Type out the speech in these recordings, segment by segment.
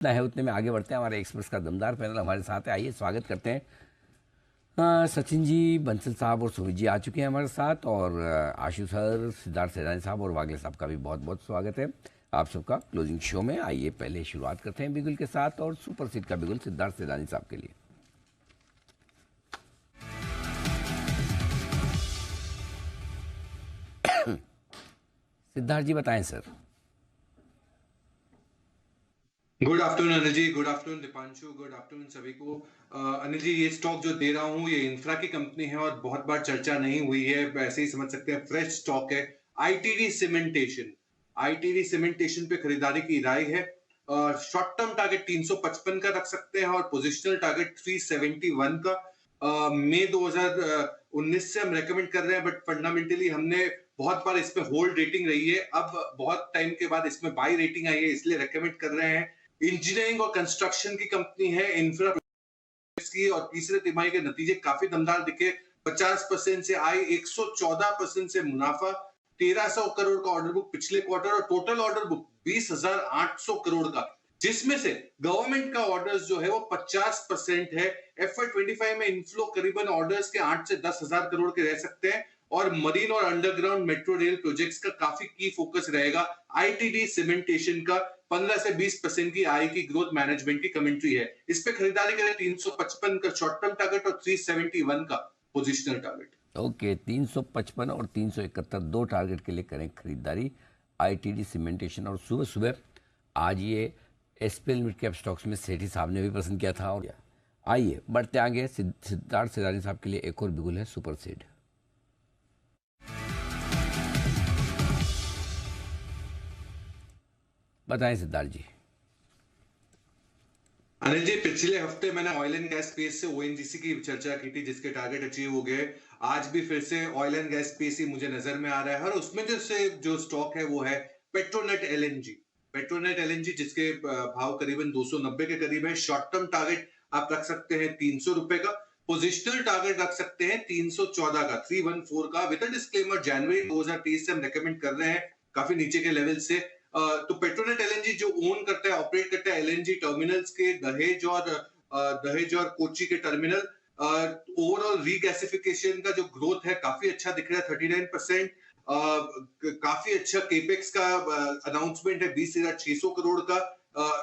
इतना है उतने में आगे बढ़ते हैं। हमारे एक्सपर्ट्स का दमदार पैनल हमारे साथ है, आइए स्वागत करते हैं। सचिन जी, बंसल साहब और सुमित जी आ चुके हैं हमारे साथ, और आशु सर, सिद्धार्थ सैदानी साहब और वागले साहब का भी बहुत बहुत स्वागत है आप सबका क्लोजिंग शो में। आइए पहले शुरुआत करते हैं बिगुल के साथ, और सुपर सीट का बिगुल सिद्धार्थ सैदानी साहब के लिए। सिद्धार्थ जी बताएं sir. Good afternoon Anil ji, good afternoon Deepanshu, good afternoon सभी को। अनिल जी, ये स्टॉक जो दे रहा हूँ ये इंफ्रा की कंपनी है और बहुत बार चर्चा नहीं हुई है, ऐसे ही समझ सकते हैं, फ्रेश स्टॉक है। आईटीडी सीमेंटेशन, आईटीडी सीमेंटेशन पे खरीदारी की राय है। शॉर्ट टर्म टारगेट 355 का रख सकते हैं और पोजिशनल टारगेट 371 का। मई 2019 से हम रेकमेंड कर रहे हैं, बट फंडामेंटली हमने बहुत बार इसमें होल्ड रेटिंग रही है, अब बहुत टाइम के बाद इसमें बाई रेटिंग आई है, इसलिए रेकमेंड कर रहे हैं। इंजीनियरिंग और कंस्ट्रक्शन की कंपनी है, इंफ्रा की, और तीसरे तिमाही के नतीजे काफी दमदार दिखे। 50% से आए, 114% से मुनाफा, 1300 करोड़ का ऑर्डर बुक पिछले क्वार्टर, और टोटल ऑर्डर बुक 20,800 करोड़ का, जिसमें से गवर्नमेंट का ऑर्डर्स जो है वो 50% है। FY25 में इनफ्लो करीबन ऑर्डर्स के 8 से 10,000 करोड़ के रह सकते हैं, और मरीन और अंडरग्राउंड मेट्रो रेल प्रोजेक्ट्स का काफी की फोकस रहेगा। आईटीडी सीमेंटेशन का 15 से 20% की आई की ग्रोथ मैनेजमेंट की कमेंट्री है। इस पे खरीदारी करें 355 का शॉर्ट टर्म टारगेट और 371 का पोजिशनल टारगेट। ओके, 355 और 371 दो टारगेट के लिए करें खरीदारी आईटीडी सीमेंटेशन। और सुबह सुबह आज ये एसपीएल मिड कैप स्टॉक्स में सेठी साहब ने भी पसंद किया था। और आइए बढ़ते आगे, सिद्धार्थ सैदानी साहब के लिए एक और बिगुल है सुपर सीड। बताएं सिद्धार्थ जी। अनिल जी, पिछले हफ्ते मैंने ऑयल एंड गैस स्पेस से ओएनजीसी की चर्चा की थी, जिसके टारगेट अचीव हो गए। आज भी फिर से ऑयल एंड गैस स्पेस ही मुझे नजर में आ रहा है, और उसमें जो स्टॉक है वो है पेट्रोनेट एलएनजी। पेट्रोनेट एलएनजी, जिसके भाव करीबन 290 के करीब है। शॉर्ट टर्म टारगेट आप रख सकते हैं 300 रुपए का, पोजिशनल टारगेट रख सकते हैं 314 का, 314 का। विद डिस्क्लेमर, जनवरी 2023 से हम रेकमेंड कर रहे हैं, काफी नीचे के लेवल से। तो पेट्रोनेट एलएनजी जो ओन करता है, ऑपरेट करता है एलएनजी टर्मिनल्स के दहेज और कोची के टर्मिनल। ओवरऑल रीगैसिफिकेशन का जो ग्रोथ है काफी अच्छा दिख रहा है, 39%। काफी अच्छा केपेक्स का अनाउंसमेंट है 20,600 करोड़ का,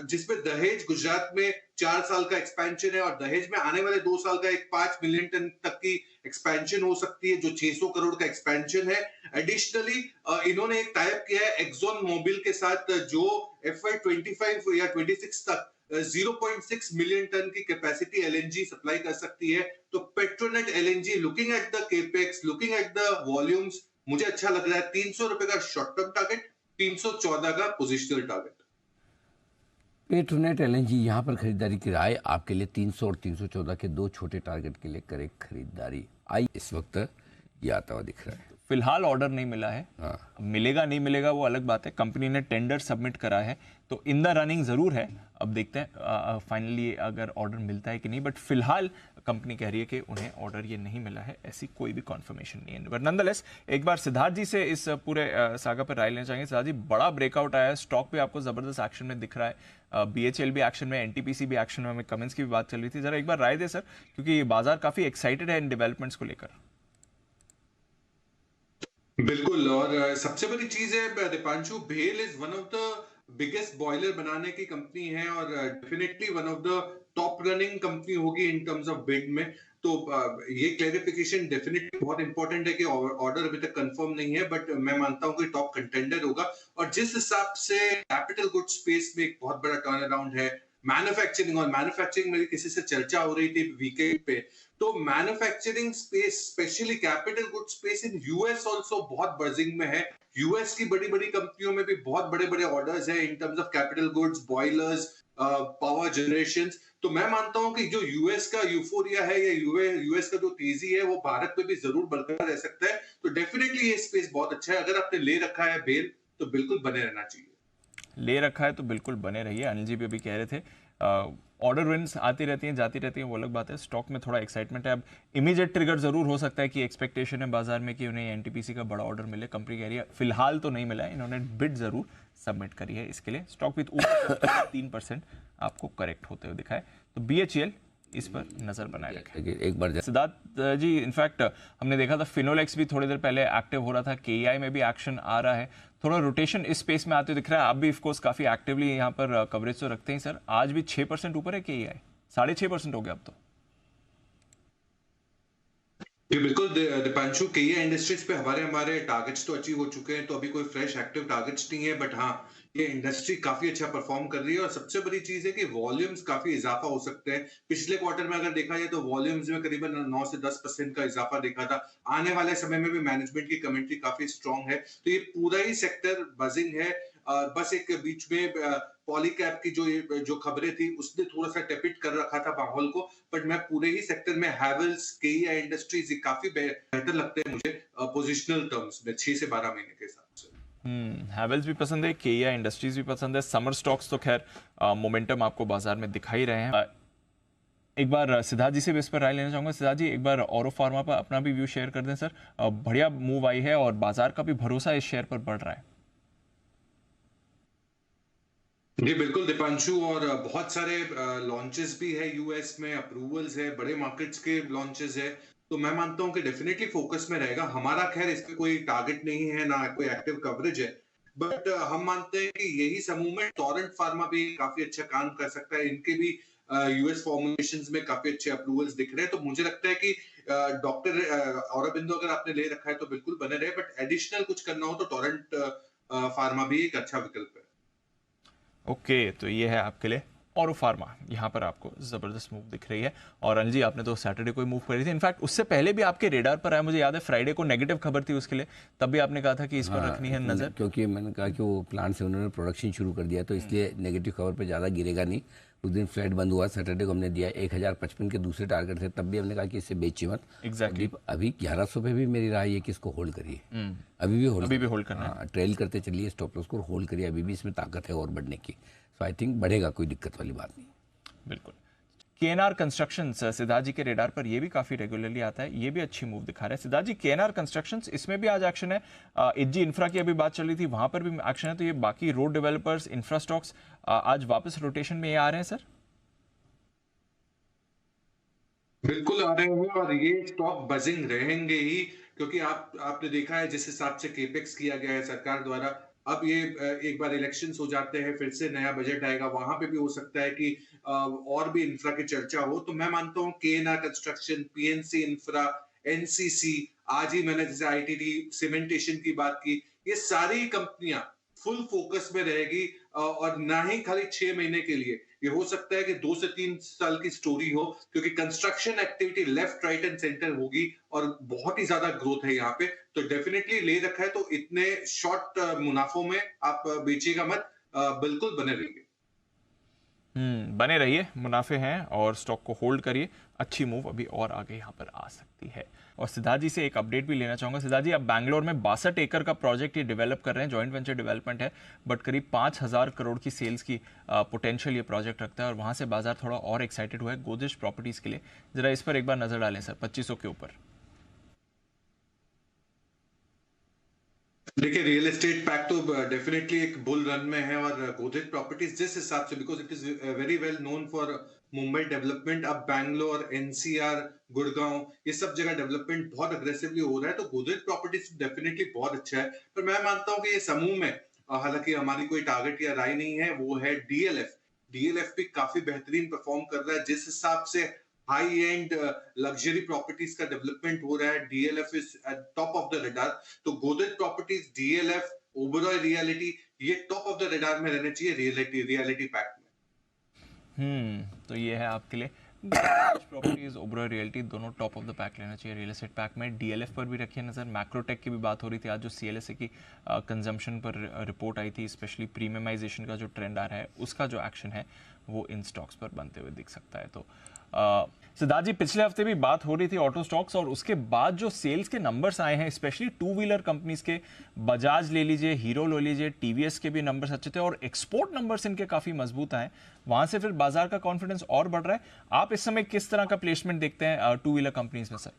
जिसमें दहेज गुजरात में 4 साल का एक्सपेंशन है, और दहेज में आने वाले 2 साल का एक 5 मिलियन टन तक की एक्सपेंशन हो सकती है, जो 600 करोड़ का एक्सपेंशन है। एडिशनली इन्होंने एक टाइप किया है एक्सॉन मोबिल के साथ, जो FY25 या 26 तक 0.6 मिलियन टन की कैपेसिटी एलएनजी सप्लाई कर सकती है। तो Petronet LNG, looking at the capex, looking at the volumes, मुझे अच्छा लग रहा है। 300 रुपए का शॉर्ट टर्म टारगेट, 314 का पोजिशनल टारगेट। पेट्रोनेट एलएनजी यहाँ पर खरीदारी की राय आपके लिए 300 और 314 के दो छोटे टारगेट के लिए करें खरीदारी। आई इस वक्त ये आता हुआ दिख रहा है। फिलहाल ऑर्डर नहीं मिला है। मिलेगा नहीं मिलेगा वो अलग बात है। कंपनी ने टेंडर सबमिट करा है, तो इन द रनिंग ज़रूर है। अब देखते हैं फाइनली अगर ऑर्डर मिलता है कि नहीं, बट फिलहाल कंपनी कह रही है कि उन्हें ऑर्डर ये नहीं मिला है, ऐसी कोई भी कॉन्फर्मेशन नहीं है। बट नंदलेस एक बार सिद्धार्थ जी से इस पूरे सागा पर राय लेना चाहेंगे। सिद्धार्थ जी, बड़ा ब्रेकआउट आया है, स्टॉक पे आपको ज़बरदस्त एक्शन में दिख रहा है, BHL भी एक्शन में, NTPC भी एक्शन में, हमें कमेंट्स की भी बात चल रही थी। ज़रा एक बार राय दे सर, क्योंकि बाजार काफ़ी एक्साइटेड है इन डेवलपमेंट्स को लेकर। बिल्कुल, और सबसे बड़ी चीज है दीपांशु, भेल is one of the biggest boiler बनाने की कंपनी है, और definitely one of the top running company होगी इन टर्म्स ऑफ बिड में। तो ये क्लैरिफिकेशन डेफिनेटली बहुत इंपॉर्टेंट है कि ऑर्डर अभी तक कंफर्म नहीं है, बट मैं मानता हूं कि टॉप कंटेंडर होगा। और जिस हिसाब से कैपिटल गुड्स स्पेस में एक बहुत बड़ा टर्न अराउंड है, मैन्युफैक्चरिंग, और मैन्युफैक्चरिंग मेरी किसी से चर्चा हो रही थी वीकेंड पे, तो manufacturing space, specially capital good space in US also बहुत बर्जिंग में है। यूएस की बड़ी बड़ी कंपनियों में भी बहुत बड़े बड़े ऑर्डर्स है in terms of capital goods, boilers, power generation. तो मैं मानता हूं कि जो यूएस का यूफोरिया है या यूएस का जो तेजी है वो भारत में भी जरूर बरकरार रह सकता है। तो डेफिनेटली ये स्पेस बहुत अच्छा है। अगर आपने ले रखा है बेल, तो बिल्कुल बने रहना चाहिए। ले रखा है तो बिल्कुल बने रहिए। अनिल जी भी अभी कह रहे थे ऑर्डर विन्स आती रहती हैं जाती रहती हैं, वो अलग बात है। स्टॉक में थोड़ा एक्साइटमेंट है। अब इमीडिएट ट्रिगर जरूर हो सकता है कि एक्सपेक्टेशन है बाजार में कि उन्हें एनटीपीसी का बड़ा ऑर्डर मिले। कंपनी कह रही है फिलहाल तो नहीं मिला है, इन्होंने बिड जरूर सबमिट करी है इसके लिए। स्टॉक विथ ऊपर 3%। आपको करेक्ट होते हुए दिखा है। तो BHEL इस पर नजर बनाए रखें। एक बार सिद्धार्थ जी, इनफैक्ट हमने देखा था फिनोलेक्स भी थोड़ी देर पहले एक्टिव हो रहा था, KEI में भी एक्शन आ रहा है, थोड़ा रोटेशन इस स्पेस में आते हुए दिख रहा है। आप भी ऑफकोर्स काफी एक्टिवली यहाँ पर कवरेज तो रखते हैं सर। आज भी 6% ऊपर है KEI, 6.5% हो गया अब तो। ये बिल्कुल दीपांशु, केईआई इंडस्ट्रीज पे हमारे हमारे टारगेट्स तो अचीव हो चुके हैं, तो अभी कोई फ्रेश एक्टिव टारगेट्स नहीं है, बट हाँ ये इंडस्ट्री काफी अच्छा परफॉर्म कर रही है और सबसे बड़ी चीज है कि वॉल्यूम्स काफी इजाफा हो सकते हैं। पिछले क्वार्टर में अगर देखा जाए तो वॉल्यूम्स में करीबन 9 से 10% का इजाफा देखा था। आने वाले समय में भी मैनेजमेंट की कमेंट्री काफी स्ट्रांग है, तो ये पूरा ही सेक्टर बजिंग है। बस एक बीच में पॉलीकैब की जो खबरें थी उसने थोड़ा सा टेपिट कर रखा था माहौल को, बट मैं पूरे ही सेक्टर में हैवेल्स, केईआई इंडस्ट्रीज ये काफी बेहतर लगते हैं मुझे पोजिशनल टर्म्स में 6 से 12 महीने के हिसाब से। हैवेल्स भी पसंद है, KEI इंडस्ट्रीज भी पसंद है। समर स्टॉक्स तो खैर मोमेंटम आपको बाजार में दिखा ही रहे हैं। एक बार सिद्धार्थ जी से भी इस पर राय लेना चाहूंगा। सिद्धार्थ जी, एक बार औरो फार्मा पर अपना भी व्यू शेयर कर दें सर। बढ़िया मूव आई है और बाजार का भी भरोसा इस शेयर पर बढ़ रहा है। जी बिल्कुल दीपांशु, और बहुत सारे लॉन्चेस भी है यूएस में, अप्रूवल्स है, बड़े मार्केट्स के लॉन्चेस है, तो मैं मानता हूं कि डेफिनेटली फोकस में रहेगा। हमारा खैर इस पे कोई टारगेट नहीं है, ना कोई एक्टिव कवरेज है, बट हम मानते हैं कि यही समूह में टोरेंट फार्मा भी काफी अच्छा काम कर सकता है। इनके भी यूएस फॉर्मुलेशंस में काफी अच्छे अप्रूवल्स दिख रहे हैं, तो मुझे लगता है कि डॉक्टर औरबिंदो अगर आपने ले रखा है तो बिल्कुल बने रहे, बट एडिशनल कुछ करना हो तो टोरेंट फार्मा भी एक अच्छा विकल्प है। ओके, तो ये है आपके लिए औरो फार्मा। यहाँ पर आपको जबरदस्त मूव दिख रही है। और अनिल जी, आपने तो सैटरडे को ही मूव करी थी, इनफैक्ट उससे पहले भी आपके रेडार पर आया, मुझे याद है फ्राइडे को नेगेटिव खबर थी उसके लिए, तब भी आपने कहा था कि इस पर रखनी है नजर। क्योंकि मैंने कहा कि वो प्लांट से उन्होंने प्रोडक्शन शुरू कर दिया, तो इसलिए नेगेटिव खबर पे ज़्यादा गिरेगा नहीं। उस दिन फ्लैट बंद हुआ, सैटरडे को हमने दिया 1055 के दूसरे टारगेट थे, तब भी हमने कहा कि इससे बेचिए मत। एग्जैक्टली। अभी 1100 पे भी मेरी राय है कि इसको होल्ड करिए, अभी भी होल्ड करना है। हाँ, ट्रेल करते चलिए, स्टॉप लॉस को होल्ड करिए, अभी भी इसमें ताकत है और बढ़ने की। सो आई थिंक बढ़ेगा, कोई दिक्कत वाली बात नहीं। बिल्कुल। KNR कंस्ट्रक्शंस सिद्धार्थ जी के रेडार पर ये भी काफी रेगुलरली आता है, ये भी अच्छी मूव दिखा रहा है। सिद्धार्थ जी, KNR कंस्ट्रक्शंस इसमें भी आज एक्शन है। एचजी इंफ्रा की अभी बात चल रही थी, वहां पर भी एक्शन है, तो ये बाकी रोड डेवलपर्स, इंफ्रा स्टॉक्स आज वापस रोटेशन में ये आ रहे हैं सर। बिल्कुल आ रहे हैं, और ये स्टॉक बजिंग रहेंगे ही, क्योंकि आपने देखा है जिस हिसाब से केपेक्स किया गया है सरकार द्वारा। अब ये एक बार इलेक्शंस हो जाते हैं, फिर से नया बजट आएगा, वहां पे भी हो सकता है कि और भी इंफ्रा की चर्चा हो। तो मैं मानता हूँ KNR construction, PNC infra, NCC, आज ही मैंने जैसे आईटीडी सीमेंटेशन की बात की, ये सारी कंपनियां फुल फोकस में रहेगी, और ना ही खाली 6 महीने के लिए, ये हो सकता है कि 2 से 3 साल की स्टोरी हो, क्योंकि construction activity left right and centre होगी और बहुत ही ज्यादा ग्रोथ है यहाँ पे। तो डेफिनेटली ले रखा है, तो इतने शॉर्ट मुनाफों में आप बेचिएगा मत, बिल्कुल बने रहिए। बने रहिए, मुनाफे हैं और स्टॉक को होल्ड करिए। अच्छी मूव अभी और आगे यहाँ पर आ सकती है। और सिद्धार्थ जी से एक अपडेट भी लेना चाहूंगा। सिद्धार्थ जी, आप बैंगलोर में 62 एकड़ का प्रोजेक्ट ये डेवलप कर रहे हैं, जॉइंट वेंचर डेवलपमेंट है, बट करीब 5000 करोड़ की सेल्स की पोटेंशियल ये प्रोजेक्ट रखता है, और वहां से बाजार थोड़ा और एक्साइटेड हुआ है गोदरेज प्रॉपर्टीज के लिए। जरा इस पर एक बार नजर डालें सर, 2500 के ऊपर। देखिए, रियल एस्टेट पैक तो डेफिनेटली एक बुल रन में है, और गोदरेज प्रॉपर्टीज जिस हिसाब से, because it is very well known for Mumbai development, अब बैंगलोर, एनसीआर, गुड़गांव, ये सब जगह डेवलपमेंट बहुत अग्रेसिवली हो रहा है, तो गोदरेज प्रॉपर्टीज डेफिनेटली बहुत अच्छा है। पर मैं मानता हूँ कि ये समूह में, हालांकि हमारी कोई टारगेट या राय नहीं है, वो है डीएलएफ। डीएलएफ भी काफी बेहतरीन परफॉर्म कर रहा है, जिस हिसाब से हाई एंड लग्जरी प्रॉपर्टीज का डेवलपमेंट हो रहा है, DLF is at top of the radar. तो Godrej properties, DLF, Oberoi realty, ये टॉप ऑफ द रडार में रहने चाहिए रियलिटी पैक में। तो ये है आपके लिए प्रॉपर्टीज, ओबेरॉय रियलिटी, दोनों टॉप ऑफ द पैक लेना चाहिए रियल एस्टेट पैक में। डीएलएफ पर भी रखिए नजर। मैक्रोटेक की भी बात हो रही थी आज, जो सीएलएसए की कंजम्पशन पर रिपोर्ट आई थी, स्पेशली प्रीमियमाइजेशन का जो ट्रेंड आ रहा है, उसका जो एक्शन है वो इन स्टॉक्स पर बनते हुए दिख सकता है। तो सिद्धार्थ जी, पिछले हफ्ते भी बात हो रही थी ऑटो स्टॉक्स, और उसके बाद जो सेल्स के नंबर्स आए हैं, स्पेशली टू व्हीलर कंपनीज के, बजाज ले लीजिए, हीरो ले लीजिए, टीवीएस के भी नंबर्स अच्छे थे, और एक्सपोर्ट नंबर्स इनके काफी मजबूत आए, वहां से फिर बाजार का कॉन्फिडेंस और बढ़ रहा है। आप इस समय किस तरह का प्लेसमेंट देखते हैं टू व्हीलर कंपनीज में सर?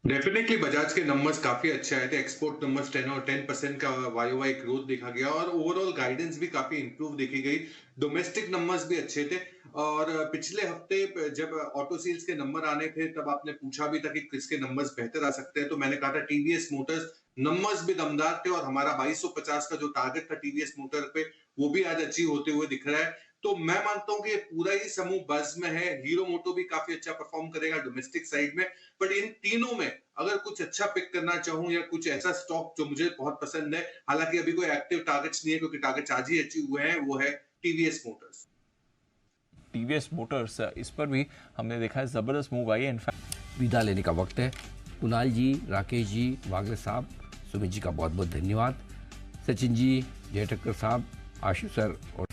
डेफिनेटली बजाज के नंबर्स काफी अच्छे आए थे। एक्सपोर्ट नंबर्स 10% का वाई ग्रोथ देखा गया और ओवरऑल गाइडेंस भी काफी इंप्रूव देखी गई। डोमेस्टिक नंबर्स भी अच्छे थे और पिछले हफ्ते जब ऑटो सेल्स के नंबर आने थे तब आपने पूछा भी था कि किसके नंबर्स बेहतर आ सकते हैं, तो मैंने कहा था टीवीएस मोटर्स। नंबर्स भी दमदार थे और हमारा 2250 का जो टारगेट था टीवीएस मोटर पे वो भी आज अचीव होते हुए दिख रहा है। तो मैं मानता हूं कि ये पूरा ही समूह बज में है। हीरो मोटो भी काफी अच्छा परफॉर्म करेगा डोमेस्टिक साइड में, बट इन तीनों में अगर कुछ अच्छा पिक करना चाहूं या कुछ ऐसा स्टॉक जो मुझे बहुत पसंद है, हालांकि अभी कोई एक्टिव टारगेट्स नहीं है क्योंकि टारगेट्स आज ही अचीव हुए हैं, वो है टीवीएस मोटर्स। टीवीएस मोटर्स, इस पर भी हमने देखा है जबरदस्त मूव आई है। इनफैक्ट विदा लेने का वक्त है। कुणाल जी, राकेश जी, वागले साहब, सुमित जी का बहुत बहुत धन्यवाद। सचिन जी, जय ठक्कर साहब, आशु सर और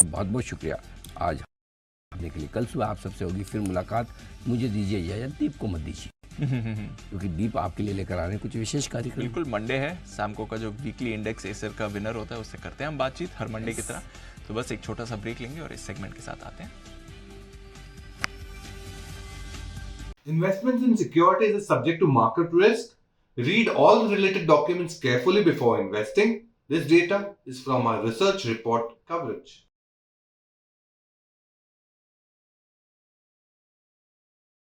बहुत बहुत शुक्रिया आज आने के लिए। कल सुबह आप सबसे होगी फिर मुलाकात। मुझे दीजिए इजाजत, दीप को मत दीजिए क्योंकि दीप आपके लिए लेकर आ रहे हैं कुछ विशेष कार्यक्रम। बिल्कुल, मंडे है, सैमको का जो वीकली इंडेक्स एसर का विनर होता है उससे करते हैं हम बातचीत हर मंडे की तरह। तो बस एक छोटा सा ब्रेक लेंगे और इस सेगमेंट के साथ आते हैं। Investments in securities is subject to market risk. Read all the related documents carefully before investing. This data is from our research report coverage.